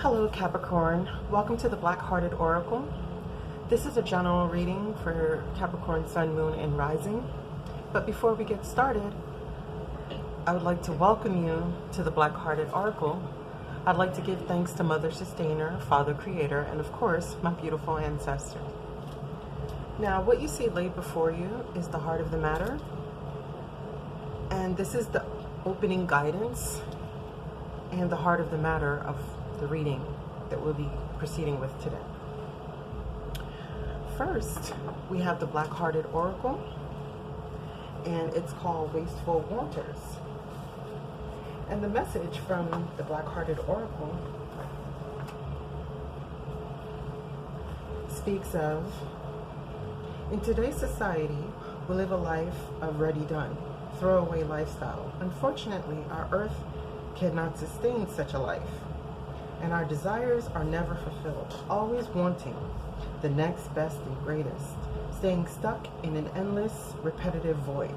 Hello Capricorn, welcome to the Black-Hearted Oracle. This is a general reading for Capricorn Sun, Moon, and Rising. But before we get started, I would like to welcome you to the Black-Hearted Oracle. I'd like to give thanks to Mother Sustainer, Father Creator, and of course, my beautiful ancestors. Now, what you see laid before you is the heart of the matter. And this is the opening guidance and the heart of the matter of the reading that we'll be proceeding with today. First, we have the Black-Hearted Oracle, and it's called Wasteful Wanters. And the message from the Black-Hearted Oracle speaks of, in today's society, we live a life of ready-done, throwaway lifestyle. Unfortunately, our earth cannot sustain such a life, and our desires are never fulfilled, always wanting the next best and greatest, staying stuck in an endless, repetitive void.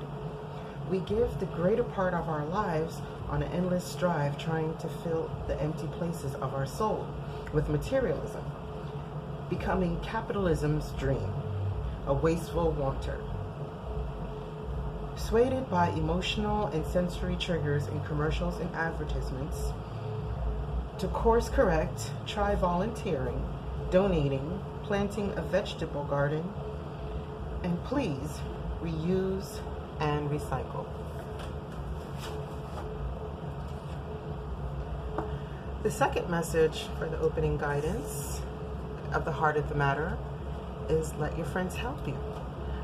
We give the greater part of our lives on an endless strive trying to fill the empty places of our soul with materialism, becoming capitalism's dream, a wasteful wanter. Swayed by emotional and sensory triggers in commercials and advertisements, to course correct, try volunteering, donating, planting a vegetable garden, and please reuse and recycle. The second message for the opening guidance of the heart of the matter is let your friends help you.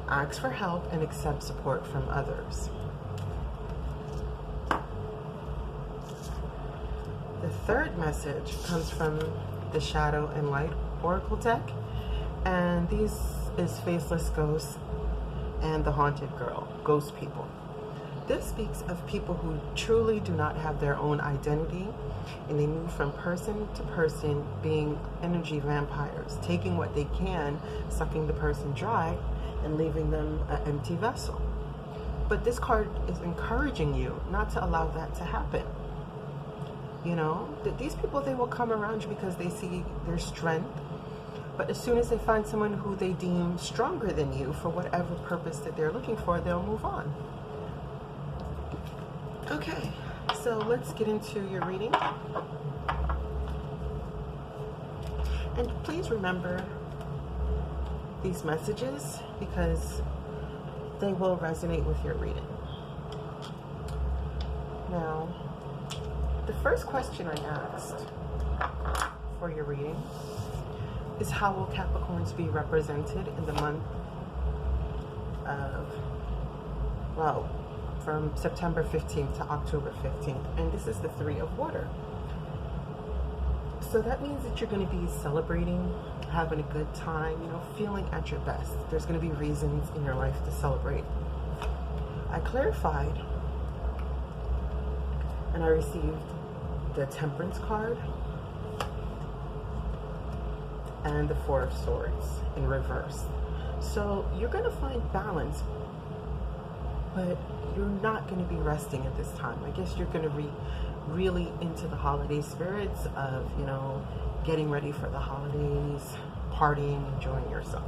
Ask for help and accept support from others. The third message comes from the Shadow and Light Oracle deck, and these is Faceless Ghosts and the Haunted Girl, Ghost People. This speaks of people who truly do not have their own identity, and they move from person to person, being energy vampires, taking what they can, sucking the person dry, and leaving them an empty vessel. But this card is encouraging you not to allow that to happen. You know, that these people, they will come around you because they see their strength, but as soon as they find someone who they deem stronger than you for whatever purpose that they're looking for, they'll move on. Okay, so let's get into your reading. And please remember these messages because they will resonate with your reading. Now, the first question I asked for your reading is, how will Capricorns be represented in the month of, well, from September 15th to October 15th? And this is the Three of Water. So that means that you're going to be celebrating, having a good time, you know, feeling at your best. There's going to be reasons in your life to celebrate. I clarified and I received the Temperance card and the Four of Swords in reverse. So you're going to find balance, but you're not going to be resting at this time. I guess you're going to be really into the holiday spirits of, you know, getting ready for the holidays, partying, enjoying yourself.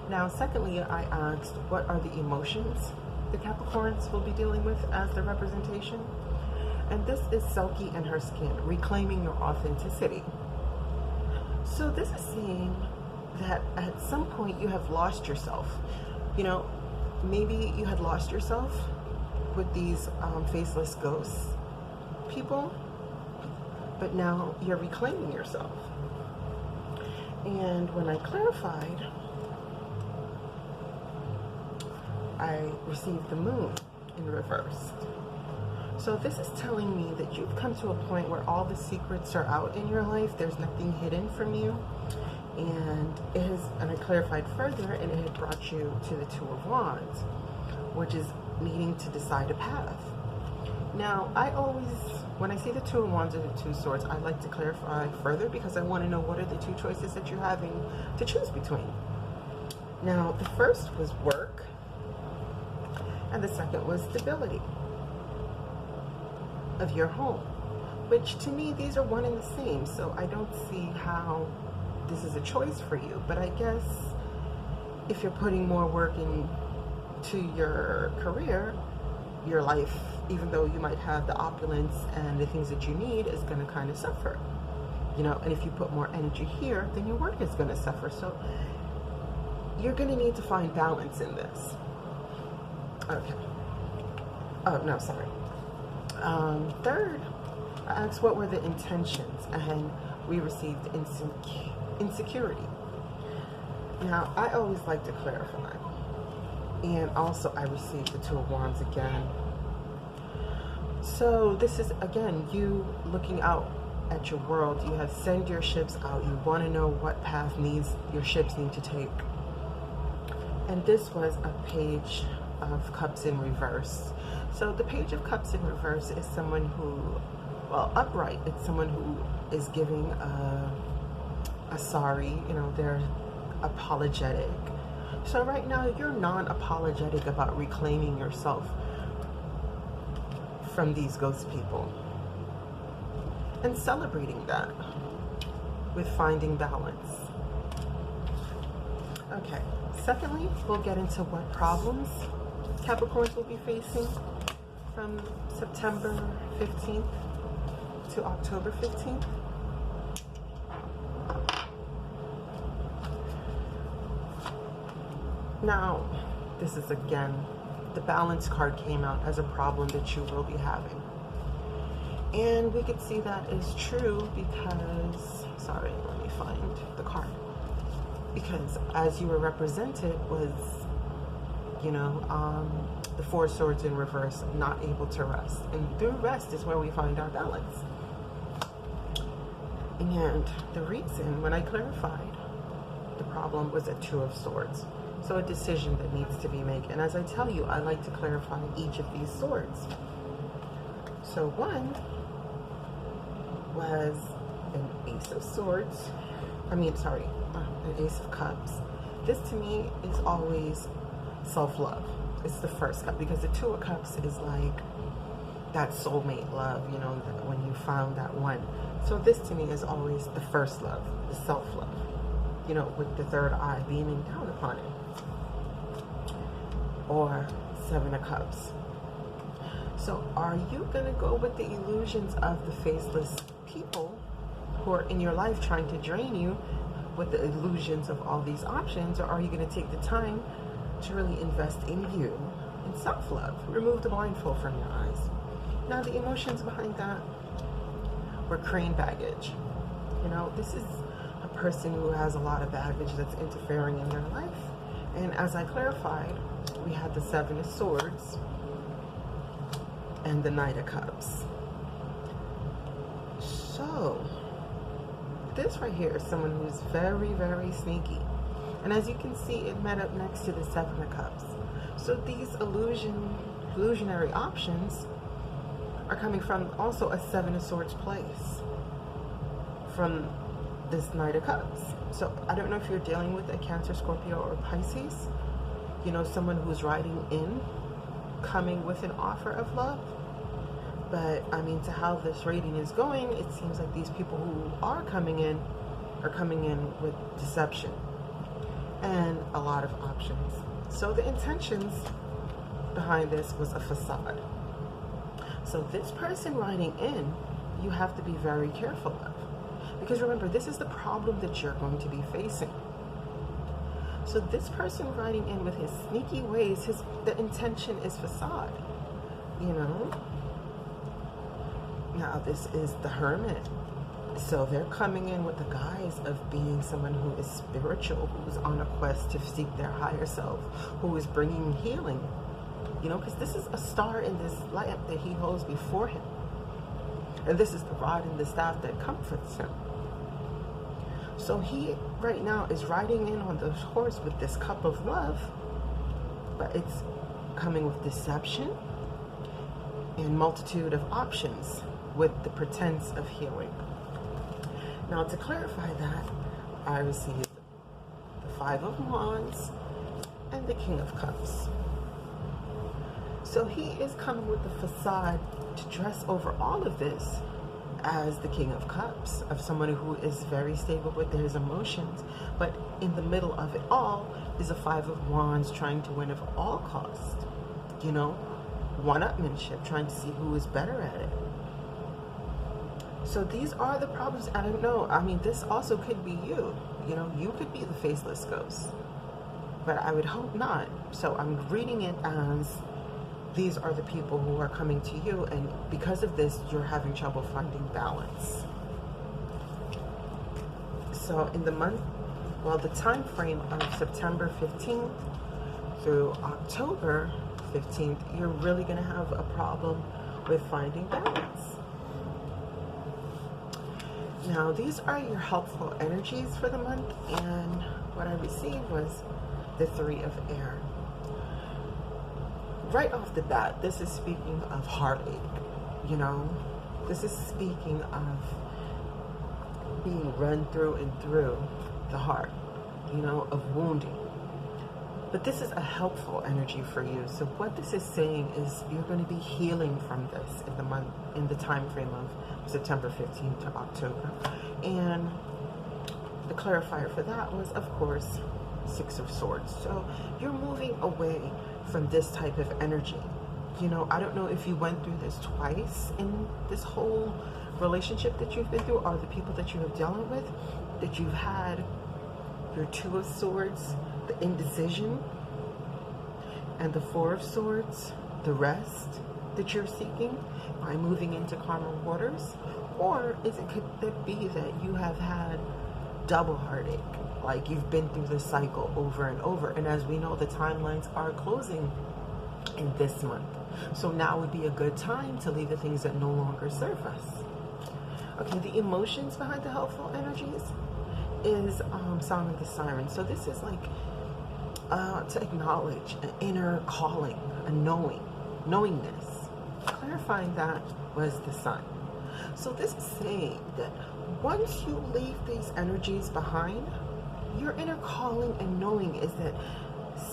Now, secondly, I asked, what are the emotions the Capricorns will be dealing with as the representation? And this is Selkie and her skin, reclaiming your authenticity. So this is saying that at some point you have lost yourself. You know, maybe you had lost yourself with these faceless ghosts people, but now you're reclaiming yourself. And when I clarified, I received the Moon in reverse. So this is telling me that you've come to a point where all the secrets are out in your life. There's nothing hidden from you. And I clarified further, and it had brought you to the Two of Wands, which is needing to decide a path. Now, I always, when I see the Two of Wands and the Two of Swords, I like to clarify further because I want to know what are the two choices that you're having to choose between. Now, the first was work, and the second was stability of your home. which to me, these are one and the same. So I don't see how this is a choice for you. But I guess if you're putting more work into your career, your life, even though you might have the opulence and the things that you need, is going to kind of suffer. You know, and if you put more energy here, then your work is going to suffer. So you're going to need to find balance in this. Okay. Oh, no, sorry. Third, I asked what were the intentions, and we received insecurity. Now, I always like to clarify. And also, I received the Two of Wands again. So this is, again, you looking out at your world. You have sent your ships out. You want to know what path your ships need to take. And this was a Page of Cups in reverse. So the Page of Cups in reverse is someone who, well, upright, it's someone who is giving a sorry, you know, they're apologetic. So right now you're non-apologetic about reclaiming yourself from these ghost people and celebrating that with finding balance. Okay, secondly, we'll get into what problems Capricorns will be facing from September 15th to October 15th. Now, this is again, the balance card came out as a problem that you will be having. And we could see that is true because, sorry, let me find the card. Because as you were represented was, you know, the Four of Swords in reverse, not able to rest. And through rest is where we find our balance. And the reason, when I clarified, the problem was a Two of Swords. So a decision that needs to be made. And as I tell you, I like to clarify each of these swords. So one was an Ace of Swords. An Ace of Cups. This to me is always self-love. It's the first cup, because the Two of Cups is like that soulmate love, you know, when you found that one. So this to me is always the first love, the self-love, you know, with the third eye beaming down upon it. Or Seven of Cups. So are you going to go with the illusions of the faceless people who are in your life trying to drain you with the illusions of all these options, or are you going to take the time to really invest in you, in self-love? Remove the blindfold from your eyes. Now, the emotions behind that were crane baggage. You know, this is a person who has a lot of baggage that's interfering in their life. And as I clarified, we had the Seven of Swords and the Knight of Cups. So, this right here is someone who's very, very sneaky. And as you can see, it met up next to the Seven of Cups. So these illusionary options are coming from also a Seven of Swords place from this Knight of Cups. So I don't know if you're dealing with a Cancer, Scorpio, or Pisces. You know, someone who's riding in, coming with an offer of love. But I mean, to how this rating is going, it seems like these people who are coming in with deception and a lot of options. So the intentions behind this was a facade. So this person riding in, you have to be very careful of. Because remember, this is the problem that you're going to be facing. So this person riding in with his sneaky ways, the intention is facade, you know? Now this is the Hermit. So they're coming in with the guise of being someone who is spiritual, who's on a quest to seek their higher self, who is bringing healing, you know, because this is a star in this lamp that he holds before him. And this is the rod and the staff that comforts him. So he right now is riding in on the horse with this cup of love, but it's coming with deception and multitude of options with the pretense of healing. Now, to clarify that, I received the Five of Wands and the King of Cups. So he is coming with the facade to dress over all of this as the King of Cups, of someone who is very stable with his emotions, but in the middle of it all is a Five of Wands, trying to win at all costs. You know, one-upmanship, trying to see who is better at it. So these are the problems. I don't know. I mean, this also could be you. You know, you could be the faceless ghost, but I would hope not. So I'm reading it as these are the people who are coming to you, and because of this, you're having trouble finding balance. So in the month, well, the time frame of September 15th through October 15th, you're really going to have a problem with finding balance. Now, these are your helpful energies for the month, and what I received was the Three of Air. Right off the bat, this is speaking of heartache, you know? This is speaking of being run through and through the heart, you know, of wounding. But this is a helpful energy for you. So what this is saying is you're going to be healing from this in the month, in the time frame of September 15th to October. And the clarifier for that was, of course, Six of Swords. So you're moving away from this type of energy. You know, I don't know if you went through this twice in this whole relationship that you've been through, or the people that you have dealt with, that you've had your Two of Swords, the indecision, and the Four of Swords, the rest that you're seeking by moving into calmer waters. Or could it be that you have had double heartache, like you've been through this cycle over and over? And as we know, the timelines are closing in this month, so now would be a good time to leave the things that no longer serve us. Okay, the emotions behind the helpful energies is Song of the Siren. So this is like to acknowledge an inner calling, a knowingness. Clarifying that was the Sun. So this is saying that once you leave these energies behind, your inner calling and knowing is that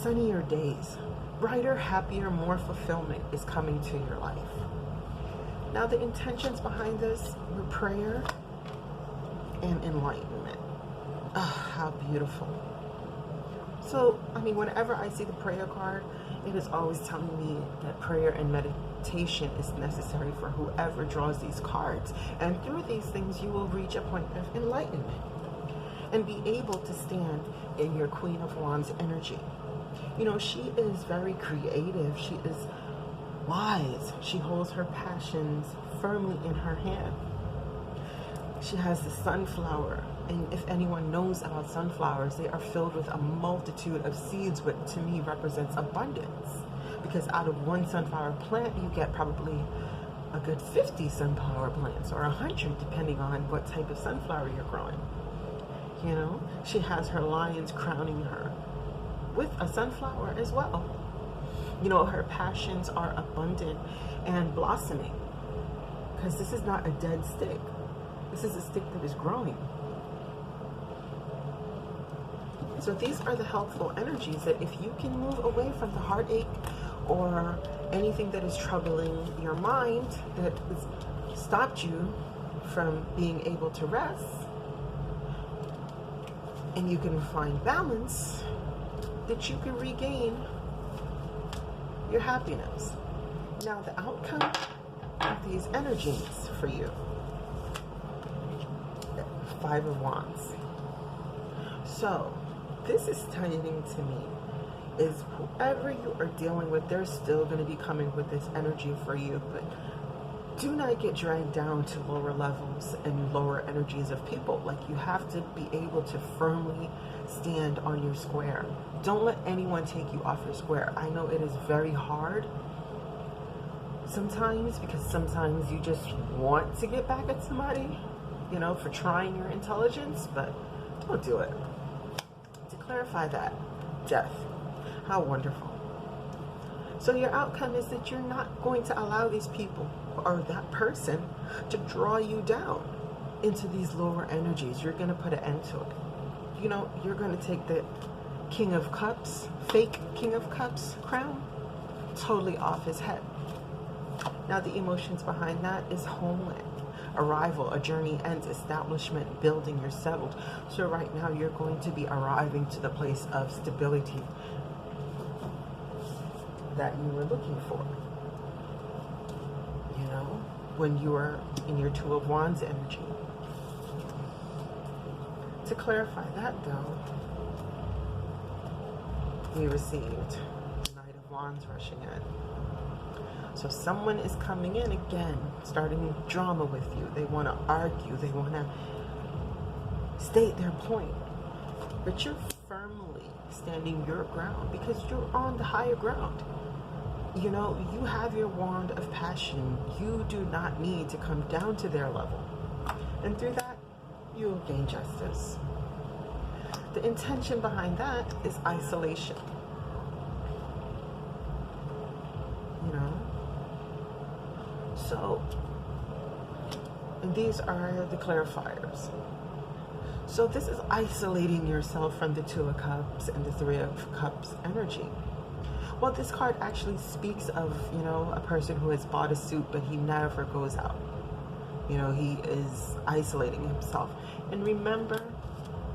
sunnier days, brighter, happier, more fulfillment is coming to your life. Now the intentions behind this were prayer and enlightenment. Ah, how beautiful. So, I mean, whenever I see the prayer card, it is always telling me that prayer and meditation is necessary for whoever draws these cards. And through these things, you will reach a point of enlightenment and be able to stand in your Queen of Wands energy. You know, she is very creative. She is wise. She holds her passions firmly in her hand. She has the sunflower. And if anyone knows about sunflowers, they are filled with a multitude of seeds, which to me represents abundance. Because out of one sunflower plant, you get probably a good 50 sunflower plants, or 100, depending on what type of sunflower you're growing. You know, she has her lions crowning her with a sunflower as well. You know, her passions are abundant and blossoming, because this is not a dead stick. This is a stick that is growing. So these are the helpful energies that if you can move away from the heartache or anything that is troubling your mind that has stopped you from being able to rest, and you can find balance, that you can regain your happiness. Now the outcome of these energies for you, Five of Wands. So this is telling to me is whoever you are dealing with, they're still going to be coming with this energy for you, but do not get dragged down to lower levels and lower energies of people. Like, you have to be able to firmly stand on your square. Don't let anyone take you off your square. I know it is very hard sometimes, because sometimes you just want to get back at somebody, you know, for trying your intelligence, but don't do it. To clarify that, death. How wonderful. So your outcome is that you're not going to allow these people or that person to draw you down into these lower energies. You're going to put an end to it. You know, you're going to take the King of Cups, fake King of Cups crown, totally off his head. Now the emotions behind that is homeland. arrival, a journey ends, establishment, building, you're settled. So right now you're going to be arriving to the place of stability that you were looking for. You know, when you were in your Two of Wands energy. To clarify that though, we received Knight of Wands rushing in. So someone is coming in again, starting drama with you. They want to argue. They want to state their point. But you're firmly standing your ground because you're on the higher ground. You know, you have your wand of passion. You do not need to come down to their level. And through that, you'll gain justice. The intention behind that is isolation. You know? So, and these are the clarifiers. So this is isolating yourself from the Two of Cups and the Three of Cups energy. Well, this card actually speaks of, you know, a person who has bought a suit, but he never goes out. You know, he is isolating himself. And remember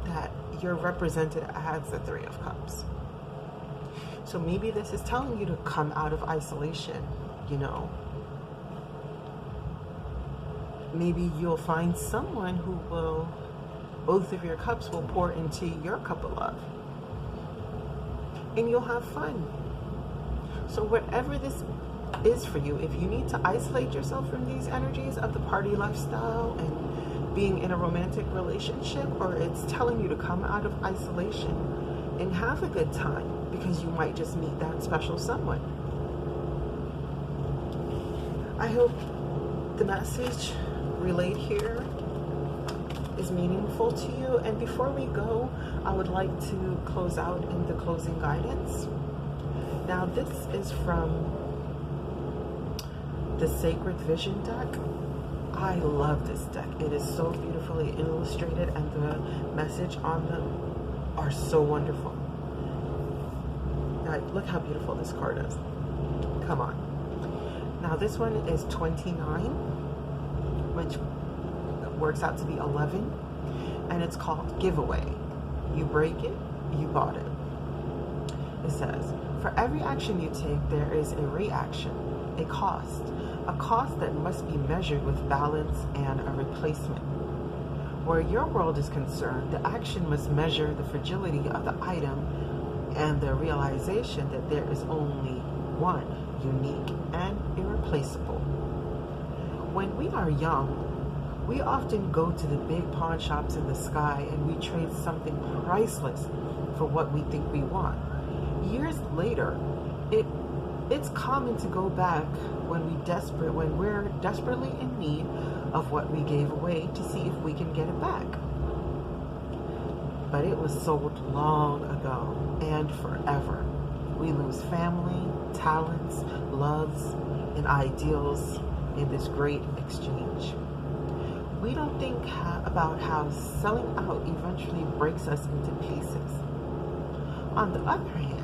that you're represented as the Three of Cups. So maybe this is telling you to come out of isolation, you know. Maybe you'll find someone who will, both of your cups will pour into your cup of love. And you'll have fun. So whatever this is for you, if you need to isolate yourself from these energies of the party lifestyle and being in a romantic relationship, or it's telling you to come out of isolation and have a good time because you might just meet that special someone. I hope the message relayed here is meaningful to you. And before we go, I would like to close out in the closing guidance. Now this is from the Sacred Vision deck. I love this deck. It is so beautifully illustrated and the message on them are so wonderful. Now, look how beautiful this card is. Come on. Now this one is 29, which works out to be 11, and it's called Giveaway. You break it, you bought it. It says, for every action you take, there is a reaction, a cost that must be measured with balance and a replacement. Where your world is concerned, the action must measure the fragility of the item and the realization that there is only one, unique and irreplaceable. When we are young, we often go to the big pawn shops in the sky and we trade something priceless for what we think we want. Years later, it's common to go back when we're desperately in need of what we gave away to see if we can get it back. But it was sold long ago and forever. We lose family, talents, loves, and ideals in this great exchange. We don't think about how selling out eventually breaks us into pieces. On the other hand,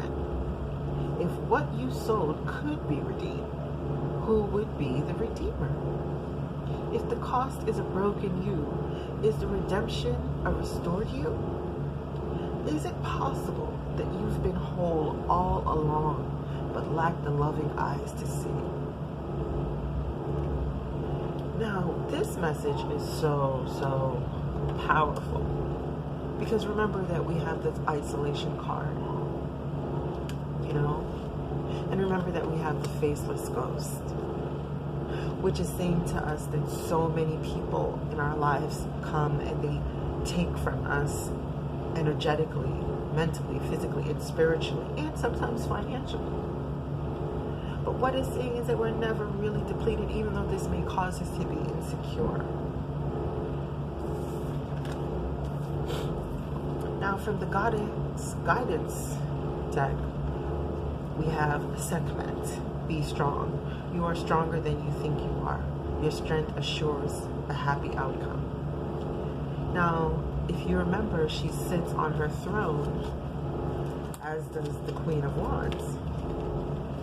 if what you sold could be redeemed, who would be the redeemer? If the cost is a broken you, is the redemption a restored you? Is it possible that you've been whole all along, but lack the loving eyes to see? Now, this message is so powerful because remember that we have this isolation card, you know, and remember that we have the faceless ghost, which is saying to us that so many people in our lives come and they take from us energetically, mentally, physically, and spiritually, and sometimes financially. But what it's saying is that we're never really depleted, even though this may cause us to be insecure. Now, from the guidance deck, we have Sekhmet. Be strong. You are stronger than you think you are. Your strength assures a happy outcome. Now, if you remember, she sits on her throne, as does the Queen of Wands,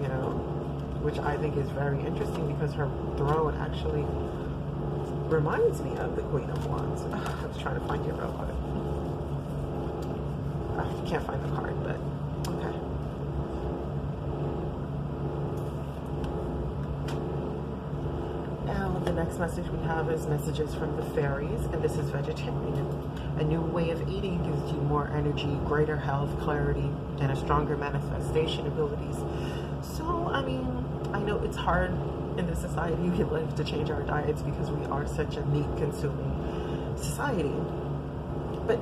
you know, which I think is very interesting because her throne actually reminds me of the Queen of Wands. I was trying to find it real quick. I can't find the card, but okay. Now, the next message we have is messages from the fairies, and this is vegetarian. A new way of eating gives you more energy, greater health, clarity, and a stronger manifestation abilities. So, I mean, I know it's hard in the society we live to change our diets because we are such a meat-consuming society. But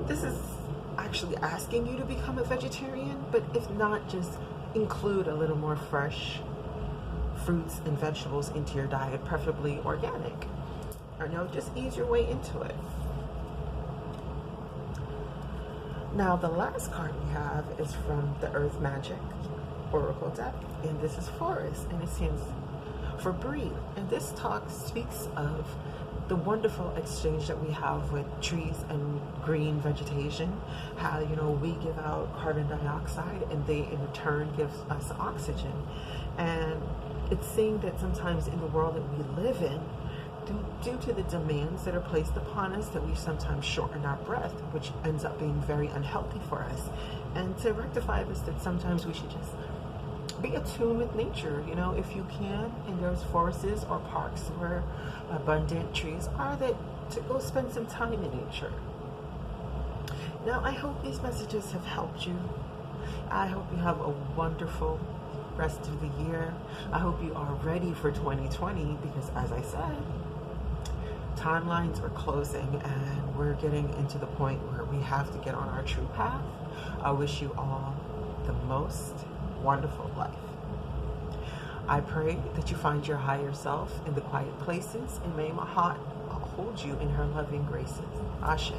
this is actually asking you to become a vegetarian, but if not, just include a little more fresh fruits and vegetables into your diet, preferably organic. Or no, just ease your way into it. Now, the last card we have is from the Earth Magic Oracle deck, and this is Forest, and it stands for breathe. And this talk speaks of the wonderful exchange that we have with trees and green vegetation, how, you know, we give out carbon dioxide and they in return give us oxygen. And it's saying that sometimes in the world that we live in, due to the demands that are placed upon us, that we sometimes shorten our breath, which ends up being very unhealthy for us. And to rectify this, that sometimes we should just be attuned with nature, you know, if you can, in those forests or parks where abundant trees are, that to go spend some time in nature. Now, I hope these messages have helped you. I hope you have a wonderful rest of the year. I hope you are ready for 2020 because, as I said, timelines are closing and we're getting into the point where we have to get on our true path. I wish you all the most wonderful life. I pray that you find your higher self in the quiet places, and may my heart hold you in her loving graces. Ashe.